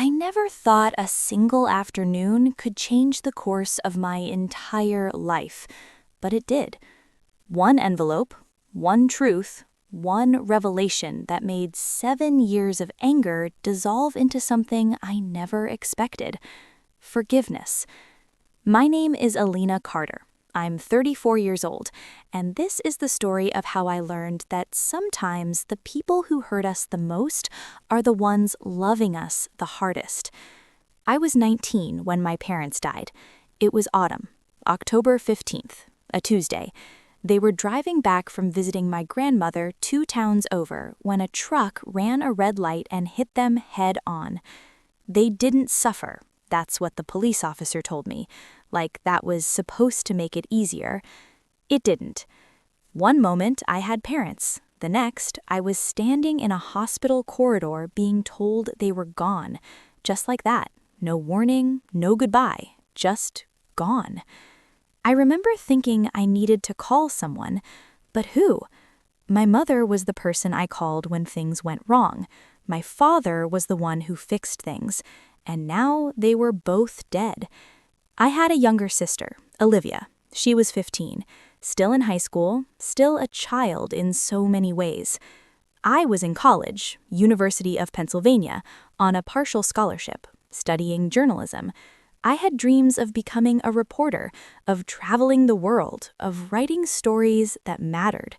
I never thought a single afternoon could change the course of my entire life, but it did. One envelope, one truth, one revelation that made 7 years of anger dissolve into something I never expected: forgiveness. My name is Elena Carter. I'm 34 years old, and this is the story of how I learned that sometimes the people who hurt us the most are the ones loving us the hardest. I was 19 when my parents died. It was autumn, October 15th, a Tuesday. They were driving back from visiting my grandmother 2 towns over when a truck ran a red light and hit them head on. They didn't suffer. That's what the police officer told me, like that was supposed to make it easier. It didn't. One moment I had parents. The next, I was standing in a hospital corridor being told they were gone. Just like that. No warning, no goodbye. Just gone. I remember thinking I needed to call someone, but who? My mother was the person I called when things went wrong. My father was the one who fixed things, and now they were both dead. I had a younger sister, Olivia. She was 15, still in high school, still a child in so many ways. I was in college, University of Pennsylvania, on a partial scholarship, studying journalism. I had dreams of becoming a reporter, of traveling the world, of writing stories that mattered.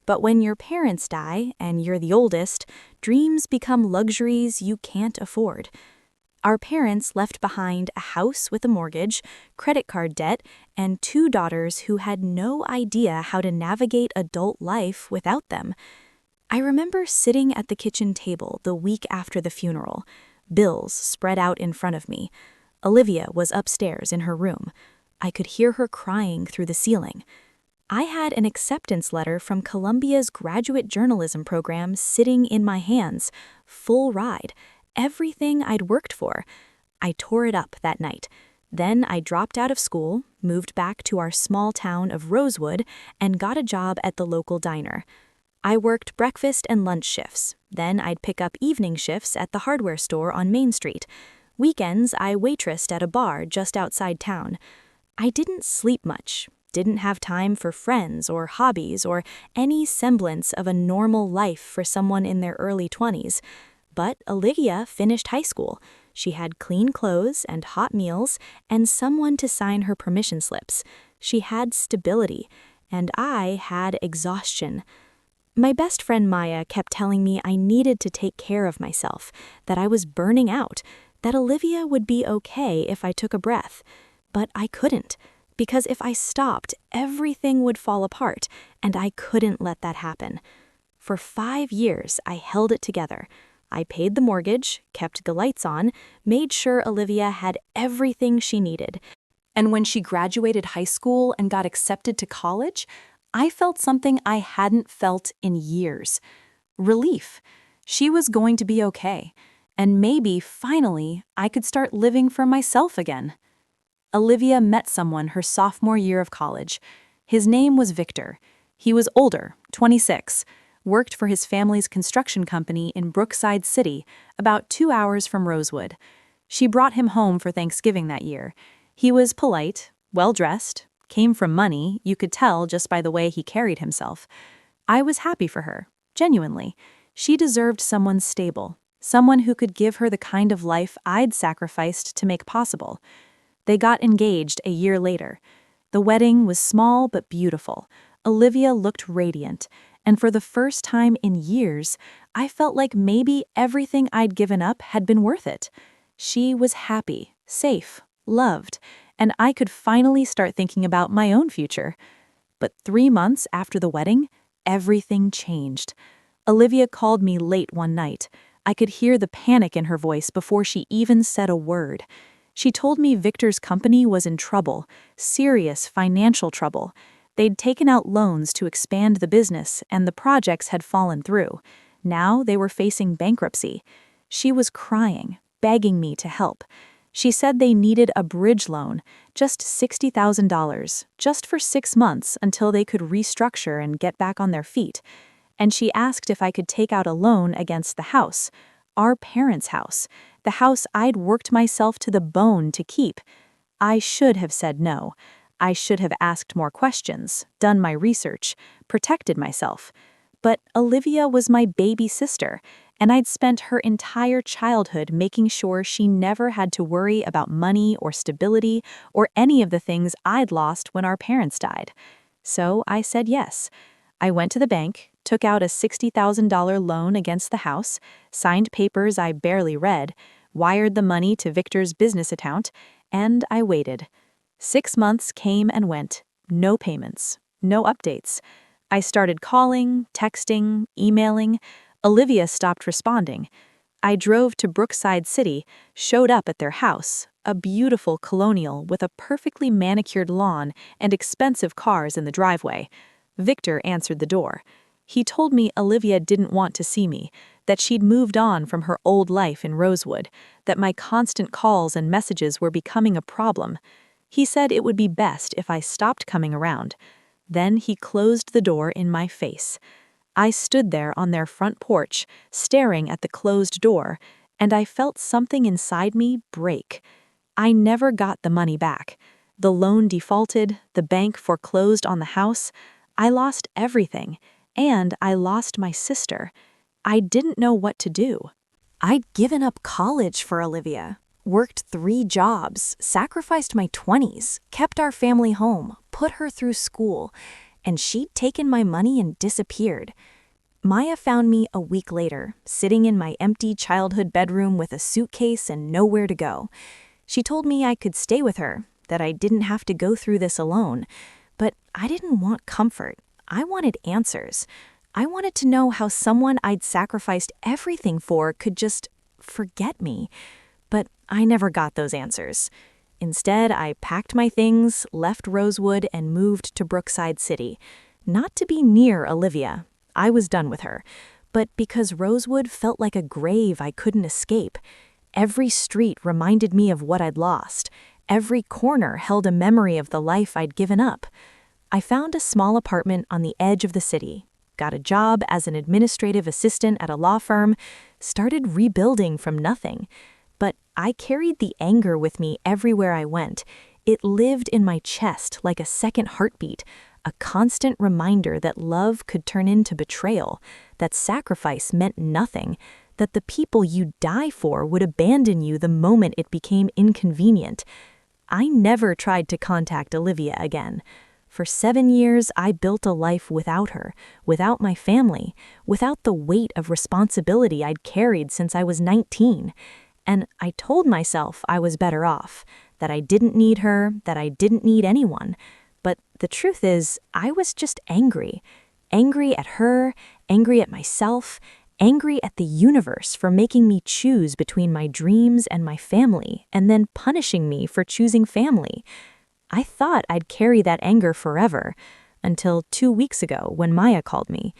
But when your parents die, and you're the oldest, dreams become luxuries you can't afford. Our parents left behind a house with a mortgage, credit card debt, and 2 daughters who had no idea how to navigate adult life without them. I remember sitting at the kitchen table the week after the funeral, bills spread out in front of me. Olivia was upstairs in her room. I could hear her crying through the ceiling. I had an acceptance letter from Columbia's graduate journalism program sitting in my hands, full ride. Everything I'd worked for. I tore it up that night. Then I dropped out of school, moved back to our small town of Rosewood, and got a job at the local diner. I worked breakfast and lunch shifts. Then I'd pick up evening shifts at the hardware store on Main Street. Weekends, I waitressed at a bar just outside town. I didn't sleep much, didn't have time for friends or hobbies or any semblance of a normal life for someone in their early 20s. But Olivia finished high school. She had clean clothes and hot meals and someone to sign her permission slips. She had stability, and I had exhaustion. My best friend Maya kept telling me I needed to take care of myself, that I was burning out, that Olivia would be okay if I took a breath. But I couldn't, because if I stopped, everything would fall apart, and I couldn't let that happen. For 5 years, I held it together. I paid the mortgage, kept the lights on, made sure Olivia had everything she needed. And when she graduated high school and got accepted to college, I felt something I hadn't felt in years. Relief. She was going to be okay. And maybe, finally, I could start living for myself again. Olivia met someone her sophomore year of college. His name was Victor. He was older, 26. Worked for his family's construction company in Brookside City, about 2 hours from Rosewood. She brought him home for Thanksgiving that year. He was polite, well-dressed, came from money, you could tell just by the way he carried himself. I was happy for her, genuinely. She deserved someone stable, someone who could give her the kind of life I'd sacrificed to make possible. They got engaged a year later. The wedding was small but beautiful. Olivia looked radiant. And for the first time in years, I felt like maybe everything I'd given up had been worth it. She was happy, safe, loved, and I could finally start thinking about my own future. But 3 months after the wedding, everything changed. Olivia called me late one night. I could hear the panic in her voice before she even said a word. She told me Victor's company was in trouble, serious financial trouble. They'd taken out loans to expand the business, and the projects had fallen through. Now they were facing bankruptcy. She was crying, begging me to help. She said they needed a bridge loan, just $60,000, just for 6 months until they could restructure and get back on their feet. And she asked if I could take out a loan against the house, our parents' house, the house I'd worked myself to the bone to keep. I should have said no. I should have asked more questions, done my research, protected myself. But Olivia was my baby sister, and I'd spent her entire childhood making sure she never had to worry about money or stability or any of the things I'd lost when our parents died. So I said yes. I went to the bank, took out a $60,000 loan against the house, signed papers I barely read, wired the money to Victor's business account, and I waited. 6 months came and went. No payments. No updates. I started calling, texting, emailing. Olivia stopped responding. I drove to Brookside City, showed up at their house, a beautiful colonial with a perfectly manicured lawn and expensive cars in the driveway. Victor answered the door. He told me Olivia didn't want to see me, that she'd moved on from her old life in Rosewood, that my constant calls and messages were becoming a problem. He said it would be best if I stopped coming around. Then he closed the door in my face. I stood there on their front porch, staring at the closed door, and I felt something inside me break. I never got the money back. The loan defaulted, the bank foreclosed on the house. I lost everything, and I lost my sister. I didn't know what to do. I'd given up college for Olivia, worked 3 jobs, sacrificed my 20s, kept our family home, put her through school, and she'd taken my money and disappeared. Maya found me a week later, sitting in my empty childhood bedroom with a suitcase and nowhere to go. She told me I could stay with her, that I didn't have to go through this alone. But I didn't want comfort. I wanted answers. I wanted to know how someone I'd sacrificed everything for could just forget me. But I never got those answers. Instead, I packed my things, left Rosewood, and moved to Brookside City. Not to be near Olivia. I was done with her. But because Rosewood felt like a grave I couldn't escape. Every street reminded me of what I'd lost. Every corner held a memory of the life I'd given up. I found a small apartment on the edge of the city, got a job as an administrative assistant at a law firm, started rebuilding from nothing. But I carried the anger with me everywhere I went. It lived in my chest like a second heartbeat, a constant reminder that love could turn into betrayal, that sacrifice meant nothing, that the people you die for would abandon you the moment it became inconvenient. I never tried to contact Olivia again. For 7 years, I built a life without her, without my family, without the weight of responsibility I'd carried since I was 19. And I told myself I was better off, that I didn't need her, that I didn't need anyone. But the truth is, I was just angry. Angry at her, angry at myself, angry at the universe for making me choose between my dreams and my family, and then punishing me for choosing family. I thought I'd carry that anger forever, until 2 weeks ago when Maya called me.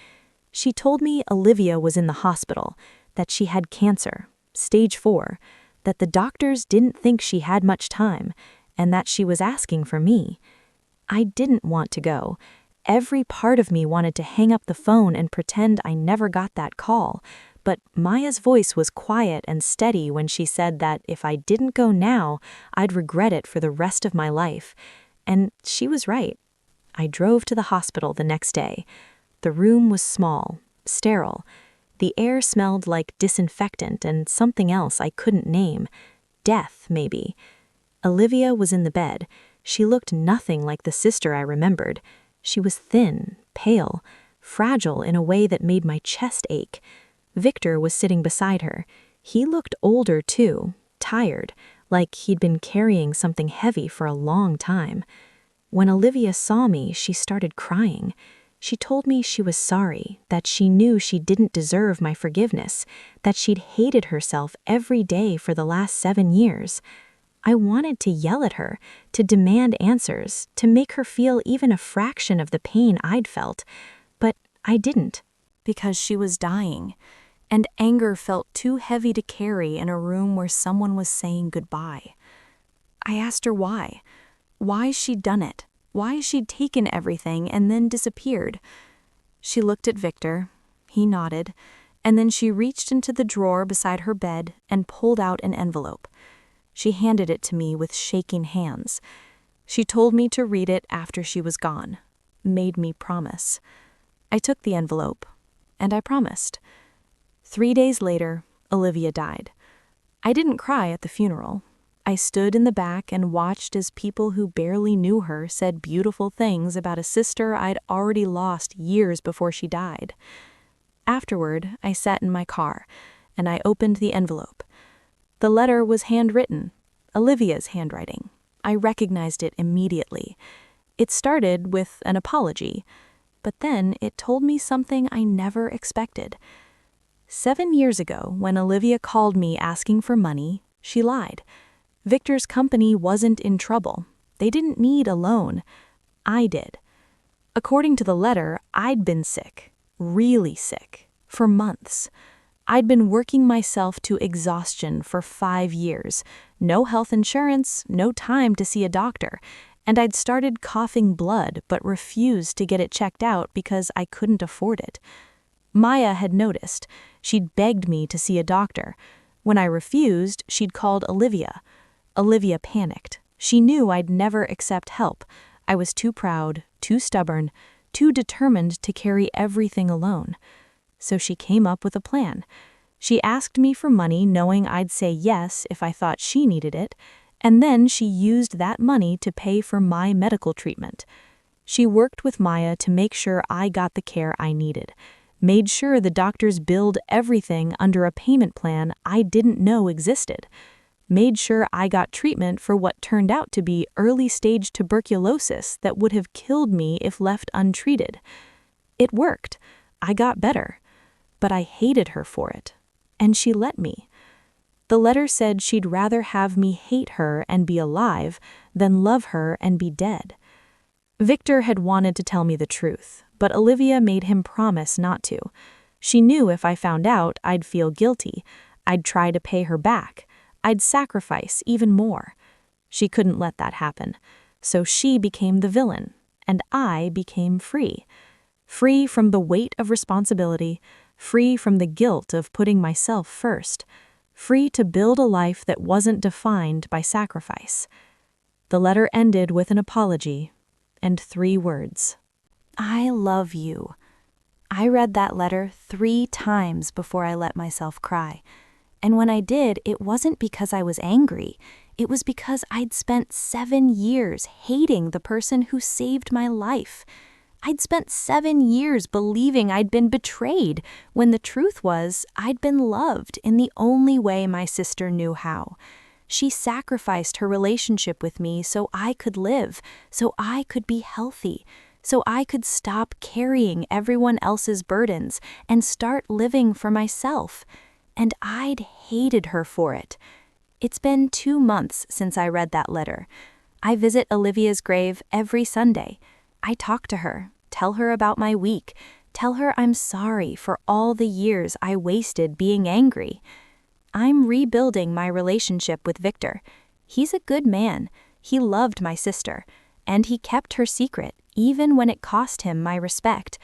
She told me Olivia was in the hospital, that she had cancer, stage 4, that the doctors didn't think she had much time, and that she was asking for me. I didn't want to go. Every part of me wanted to hang up the phone and pretend I never got that call, but Maya's voice was quiet and steady when she said that if I didn't go now, I'd regret it for the rest of my life. And she was right. I drove to the hospital the next day. The room was small, sterile. The air smelled like disinfectant and something else I couldn't name. Death, maybe. Olivia was in the bed. She looked nothing like the sister I remembered. She was thin, pale, fragile in a way that made my chest ache. Victor was sitting beside her. He looked older too, tired, like he'd been carrying something heavy for a long time. When Olivia saw me, she started crying. She told me she was sorry, that she knew she didn't deserve my forgiveness, that she'd hated herself every day for the last 7 years. I wanted to yell at her, to demand answers, to make her feel even a fraction of the pain I'd felt. But I didn't, because she was dying, and anger felt too heavy to carry in a room where someone was saying goodbye. I asked her why she'd done it, why she'd taken everything and then disappeared. She looked at Victor. He nodded, And then she reached into the drawer beside her bed and pulled out an envelope. She handed it to me with shaking hands. She told me to read it after she was gone. Made me promise. I took the envelope, and I promised. 3 days later, Olivia died. I didn't cry at the funeral. I stood in the back and watched as people who barely knew her said beautiful things about a sister I'd already lost years before she died. Afterward, I sat in my car, and I opened the envelope. The letter was handwritten, Olivia's handwriting. I recognized it immediately. It started with an apology, but then it told me something I never expected. 7 years ago, when Olivia called me asking for money, she lied. Victor's company wasn't in trouble. They didn't need a loan. I did. According to the letter, I'd been sick, really sick, for months. I'd been working myself to exhaustion for 5 years. No health insurance, no time to see a doctor. And I'd started coughing blood but refused to get it checked out because I couldn't afford it. Maya had noticed. She'd begged me to see a doctor. When I refused, she'd called Olivia. Olivia panicked. She knew I'd never accept help. I was too proud, too stubborn, too determined to carry everything alone. So she came up with a plan. She asked me for money knowing I'd say yes if I thought she needed it, and then she used that money to pay for my medical treatment. She worked with Maya to make sure I got the care I needed, made sure the doctors billed everything under a payment plan I didn't know existed, made sure I got treatment for what turned out to be early-stage tuberculosis that would have killed me if left untreated. It worked. I got better. But I hated her for it. And she let me. The letter said she'd rather have me hate her and be alive than love her and be dead. Victor had wanted to tell me the truth, but Olivia made him promise not to. She knew if I found out, I'd feel guilty. I'd try to pay her back. I'd sacrifice even more. She couldn't let that happen. So she became the villain, and I became free. Free from the weight of responsibility, free from the guilt of putting myself first, free to build a life that wasn't defined by sacrifice. The letter ended with an apology and 3 words. I love you. I read that letter 3 times before I let myself cry. And when I did, it wasn't because I was angry. It was because I'd spent 7 years hating the person who saved my life. I'd spent 7 years believing I'd been betrayed, when the truth was I'd been loved in the only way my sister knew how. She sacrificed her relationship with me so I could live, so I could be healthy, so I could stop carrying everyone else's burdens and start living for myself. And I'd hated her for it. It's been 2 months since I read that letter. I visit Olivia's grave every Sunday. I talk to her, tell her about my week, tell her I'm sorry for all the years I wasted being angry. I'm rebuilding my relationship with Victor. He's a good man. He loved my sister, and he kept her secret even when it cost him my respect.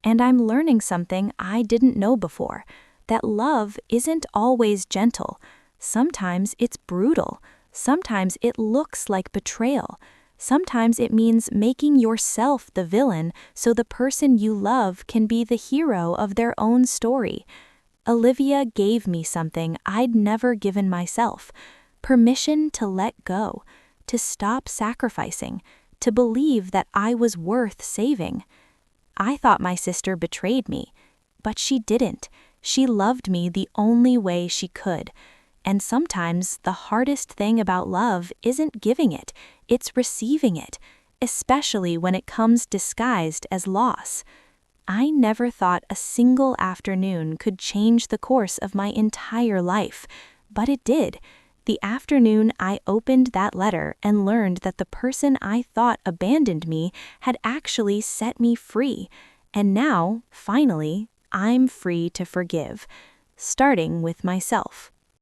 And I'm learning something I didn't know before, that love isn't always gentle. Sometimes it's brutal. Sometimes it looks like betrayal. Sometimes it means making yourself the villain so the person you love can be the hero of their own story. Olivia gave me something I'd never given myself: permission to let go, to stop sacrificing, to believe that I was worth saving. I thought my sister betrayed me, but she didn't. She loved me the only way she could. And sometimes the hardest thing about love isn't giving it, it's receiving it, especially when it comes disguised as loss. I never thought a single afternoon could change the course of my entire life, but it did. The afternoon I opened that letter and learned that the person I thought abandoned me had actually set me free. And now, finally, I'm free to forgive, starting with myself.